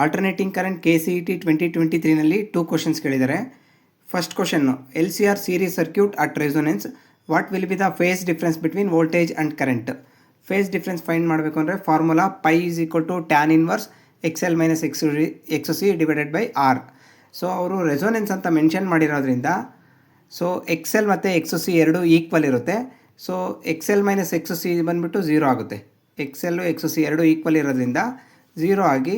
Alternating current KCET 2023ನಲ್ಲಿ 2 questions ಕೇಳಿದ್ದಾರೆ. First question, LCR series circuit at resonance, what will be the phase difference between voltage and current? Phase difference find ಮಾಡಬೇಕು ಅಂದರೆ formula π = tan inverse XL - XC divided by R. So ಅವರು resonance ಅಂತ mention ಮಾಡಿರೋದ್ರಿಂದ so XL ಮತ್ತು XC ಎರಡು equal ಇರುತ್ತೆ. So XL - XC ಬಂದುಬಿಟ್ಟು 0 ಆಗುತ್ತೆ. XL XC ಎರಡು ಈಕ್ವಲ್ ಇರೋದ್ರಿಂದ 0 ಆಗಿ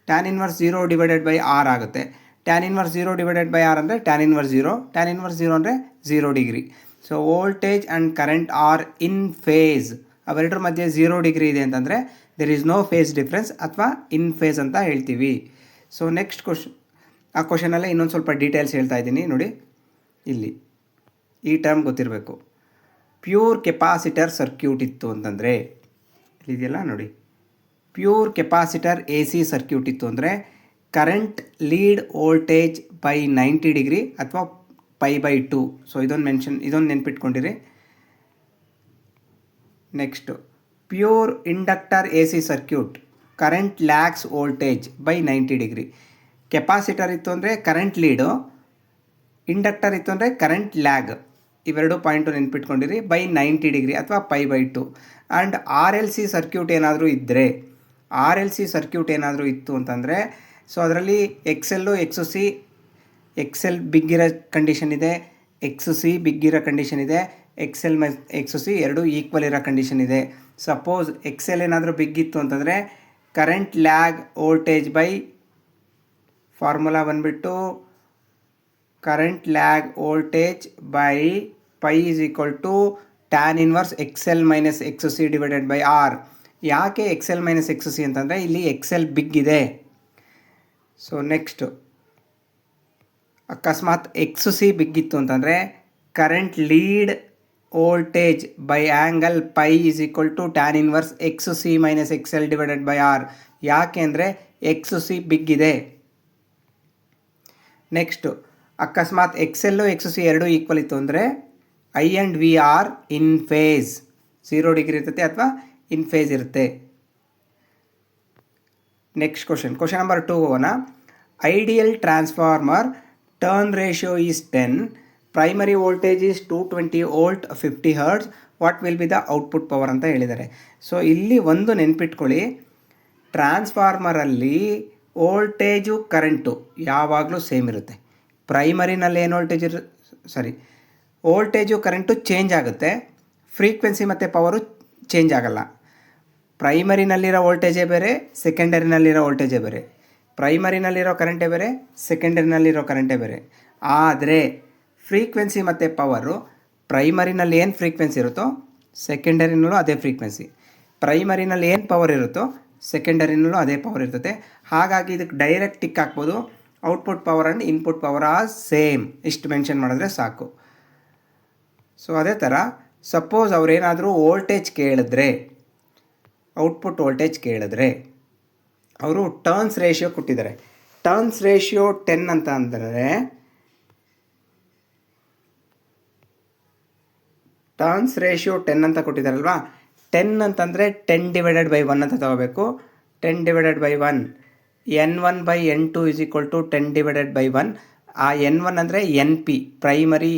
tan inverse 0 divided by R ಆಗುತ್ತೆ. tan inverse 0 divided by R ಅಂದರೆ tan ಇನ್ವರ್ಸ್ 0, tan ಇನ್ವರ್ಸ್ 0 ಅಂದರೆ 0 degree. So voltage and current are in phase, ಅವೆರಡರ ಮಧ್ಯೆ 0 ಡಿಗ್ರಿ ಇದೆ ಅಂತಂದರೆ there is no phase difference ಅಥವಾ ಇನ್ ಫೇಸ್ ಅಂತ ಹೇಳ್ತೀವಿ. ಸೊ ನೆಕ್ಸ್ಟ್ ಕ್ವಶನ್, ಆ ಕ್ವಶನಲ್ಲೇ ಇನ್ನೊಂದು ಸ್ವಲ್ಪ ಡೀಟೇಲ್ಸ್ ಹೇಳ್ತಾ ಇದ್ದೀನಿ ನೋಡಿ. ಇಲ್ಲಿ ಈ ಟರ್ಮ್ ಗೊತ್ತಿರಬೇಕು. ಪ್ಯೂರ್ ಕೆಪಾಸಿಟರ್ ಸರ್ಕ್ಯೂಟ್ ಇತ್ತು ಅಂತಂದರೆ, ಇಲ್ಲಿದೆಯಲ್ಲ ನೋಡಿ, ಪ್ಯೂರ್ ಕೆಪಾಸಿಟರ್ AC ಸರ್ಕ್ಯೂಟ್ ಇತ್ತು ಅಂದರೆ current lead voltage by 90 degree ಅಥವಾ π/2. ಸೊ ಇದೊಂದು ನೆನ್ಪಿಟ್ಕೊಂಡಿರಿ. Next, pure inductor AC circuit current lags voltage by 90 degree. Capacitor ಇತ್ತು ಅಂದರೆ ಕರೆಂಟ್ ಲೀಡು, ಇಂಡಕ್ಟರ್ ಇತ್ತು ಅಂದರೆ ಕರೆಂಟ್ ಲ್ಯಾಗ್. ಇವೆರಡು ಪಾಯಿಂಟು ನೆನ್ಪಿಟ್ಕೊಂಡಿರಿ, ಬೈ 90 ಡಿಗ್ರಿ ಅಥವಾ π/2. ಆ್ಯಂಡ್ RLC ಸರ್ಕ್ಯೂಟ್ ಏನಾದರೂ ಇದ್ದರೆ, RLC ಸರ್ಕ್ಯೂಟ್ ಏನಾದರೂ ಇತ್ತು ಅಂತಂದರೆ ಸೊ ಅದರಲ್ಲಿ XL XC, XL ಬಿಗ್ಗಿರೋ ಕಂಡೀಷನ್ ಇದೆ, XC ಬಿಗ್ಗಿರೋ ಕಂಡೀಷನ್ ಇದೆ, XL XC ಎರಡು ಈಕ್ವಲ್ ಇರೋ ಕಂಡೀಷನ್ ಇದೆ. ಸಪೋಸ್ XL ಏನಾದರೂ ಬಿಗ್ಗಿತ್ತು ಅಂತಂದರೆ current lag voltage by formula ಬಂದುಬಿಟ್ಟು current lag voltage by π = tan inverse XL - XC divided by R. ಯಾಕೆ XL - XC ಅಂತಂದರೆ ಇಲ್ಲಿ XL ಬಿಗ್ ಇದೆ. ಸೊ ನೆಕ್ಸ್ಟು, ಅಕಸ್ಮಾತ್ XC ಬಿಗ್ಗಿತ್ತು ಅಂತಂದರೆ current lead voltage by angle π = tan inverse XC - XL divided by R. ಯಾಕೆ ಅಂದರೆ XC ಬಿಗ್ಗಿದೆ. ನೆಕ್ಸ್ಟು, ಅಕಸ್ಮಾತ್ XL XC ಎರಡು ಈಕ್ವಲ್ ಇತ್ತು ಅಂದರೆ I and V are in phase, 0 degree ಇರ್ತೈತೆ ಅಥವಾ ಇನ್ ಫೇಸ್ ಇರುತ್ತೆ. ನೆಕ್ಸ್ಟ್ ಕ್ವಶನ್ ನಂಬರ್ 2 ಹೋಗೋಣ. Ideal transformer turn ratio is 10, primary voltage is 220 volt 50 hertz, what will be the output power ಅಂತ ಹೇಳಿದ್ದಾರೆ. So ಇಲ್ಲಿ ಒಂದು ನೆನ್ಪಿಟ್ಕೊಳ್ಳಿ, ಟ್ರಾನ್ಸ್ಫಾರ್ಮರಲ್ಲಿ ವೋಲ್ಟೇಜು ಕರೆಂಟು ಯಾವಾಗಲೂ ಸೇಮ್ ಇರುತ್ತೆ. ಪ್ರೈಮರಿನಲ್ಲಿ ಏನು ವೋಲ್ಟೇಜು ಕರೆಂಟು ಚೇಂಜ್ ಆಗುತ್ತೆ, ಫ್ರೀಕ್ವೆನ್ಸಿ ಮತ್ತು ಪವರು ಚೇಂಜ್ ಆಗಲ್ಲ. ಪ್ರೈಮರಿನಲ್ಲಿರೋ ವೋಲ್ಟೇಜೇ ಬೇರೆ, ಸೆಕೆಂಡರಿನಲ್ಲಿರೋ ವೋಲ್ಟೇಜೇ ಬೇರೆ. ಪ್ರೈಮರಿನಲ್ಲಿರೋ ಕರೆಂಟೇ ಬೇರೆ, ಸೆಕೆಂಡರಿನಲ್ಲಿರೋ ಕರೆಂಟೇ ಬೇರೆ. ಆದರೆ ಫ್ರೀಕ್ವೆನ್ಸಿ ಮತ್ತು ಪವರು ಪ್ರೈಮರಿನಲ್ಲಿ ಏನು ಫ್ರೀಕ್ವೆನ್ಸಿ ಇರುತ್ತೋ ಸೆಕೆಂಡರಿನಲ್ಲೂ ಅದೇ ಫ್ರೀಕ್ವೆನ್ಸಿ, ಪ್ರೈಮರಿನಲ್ಲಿ ಏನು ಪವರ್ ಇರುತ್ತೋ ಸೆಕೆಂಡರಿನಲ್ಲೂ ಅದೇ ಪವರ್ ಇರ್ತದೆ. ಹಾಗಾಗಿ ಇದಕ್ಕೆ ಡೈರೆಕ್ಟ್ ಟಿಕ್ ಹಾಕ್ಬೋದು, output power and input power are same, ಇಷ್ಟು ಮೆನ್ಷನ್ ಮಾಡಿದ್ರೆ ಸಾಕು. ಸೊ ಅದೇ ಥರ ಸಪೋಸ್ ಅವರೇನಾದರೂ ವೋಲ್ಟೇಜ್ ಕೇಳಿದ್ರೆ, ಔಟ್ಪುಟ್ ವೋಲ್ಟೇಜ್ ಕೇಳಿದ್ರೆ ಅವರು ಟರ್ನ್ಸ್ ರೇಷಿಯೋ ಕೊಟ್ಟಿದ್ದಾರೆ. ಟರ್ನ್ಸ್ ರೇಷಿಯೋ 10 ಅಂತ ಅಂದರೆ ಟರ್ನ್ಸ್ ರೇಷಿಯೋ 10 ಅಂತ ಕೊಟ್ಟಿದ್ದಾರಲ್ವಾ, 10 ಅಂತಂದರೆ 10 ಡಿವೈಡೆಡ್ ಬೈ 1 ಅಂತ ತಗೋಬೇಕು. 10 divided by 1, N1/N2 = 10 divided by 1. ಆ N1 ಅಂದರೆ NP ಪ್ರೈಮರಿ,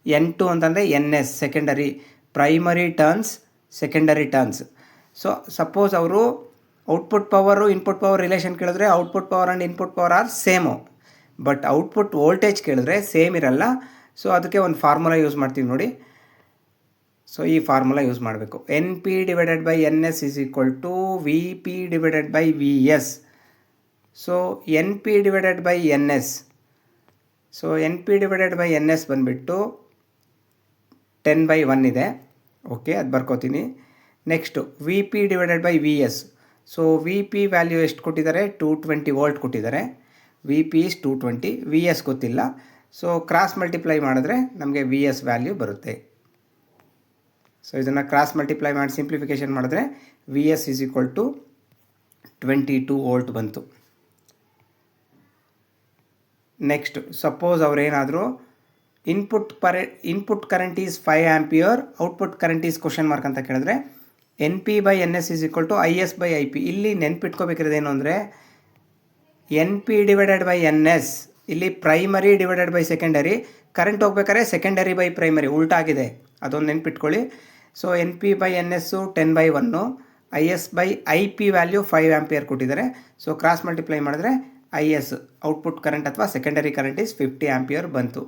N2 ಅಂತಂದರೆ NS secondary. Primary turns, secondary turns. So suppose ಅವರು output power input power relation ಕೇಳಿದ್ರೆ output power and input power are same, but output voltage ಕೇಳಿದ್ರೆ same ಇರಲ್ಲ. So ಅದಕ್ಕೆ ಒಂದು formula use ಮಾಡ್ತೀವಿ ನೋಡಿ. ಸೊ ಈ ಫಾರ್ಮುಲಾ ಯೂಸ್ ಮಾಡಬೇಕು. NP divided by NS = VP divided by VS. So NP divided by NS, so NP divided by NS ಬಂದುಬಿಟ್ಟು 10/1 ಇದೆ. ಓಕೆ, ಅದು ಬರ್ಕೋತೀನಿ. Next VP divided by VS. So VP value ಎಷ್ಟು ಕೊಟ್ಟಿದ್ದಾರೆ, 220 ವೋಲ್ಟ್ ಕೊಟ್ಟಿದ್ದಾರೆ. VP is 220, VS ಗೊತ್ತಿಲ್ಲ. So cross multiply ಮಾಡಿದ್ರೆ ನಮಗೆ VS ವ್ಯಾಲ್ಯೂ ಬರುತ್ತೆ. ಸೊ ಇದನ್ನು ಕ್ರಾಸ್ ಮಲ್ಟಿಪ್ಲೈ ಮಾಡಿ ಸಿಂಪ್ಲಿಫಿಕೇಷನ್ ಮಾಡಿದ್ರೆ VS = 22 ವೋಲ್ಟ್ ಬಂತು. ನೆಕ್ಸ್ಟ್, ಸಪೋಸ್ ಅವರೇನಾದರೂ input current is 5 ampere, output current is question mark ಅಂತ ಕೇಳಿದ್ರೆ NP/NS = IS/IP. ಇಲ್ಲಿ ನೆನ್ಪಿಟ್ಕೋಬೇಕಿರೋದೇನು ಅಂದರೆ N P divided by N S, ಇಲ್ಲಿ primary divided by secondary, current ಹೋಗ್ಬೇಕಾದ್ರೆ ಸೆಕೆಂಡರಿ ಬೈ ಪ್ರೈಮರಿ ಉಲ್ಟಾ ಆಗಿದೆ, ಅದೊಂದು ನೆನ್ಪಿಟ್ಕೊಳ್ಳಿ. So N P by N S 10/1, I S by I P value 5 ampere ಕೊಟ್ಟಿದ್ದಾರೆ. ಸೊ ಕ್ರಾಸ್ ಮಲ್ಟಿಪ್ಲೈ ಮಾಡಿದ್ರೆ ಐ ಎಸ್ ಔಟ್ಪುಟ್ ಕರೆಂಟ್ ಅಥವಾ secondary current is 50 ampere ಬಂತು.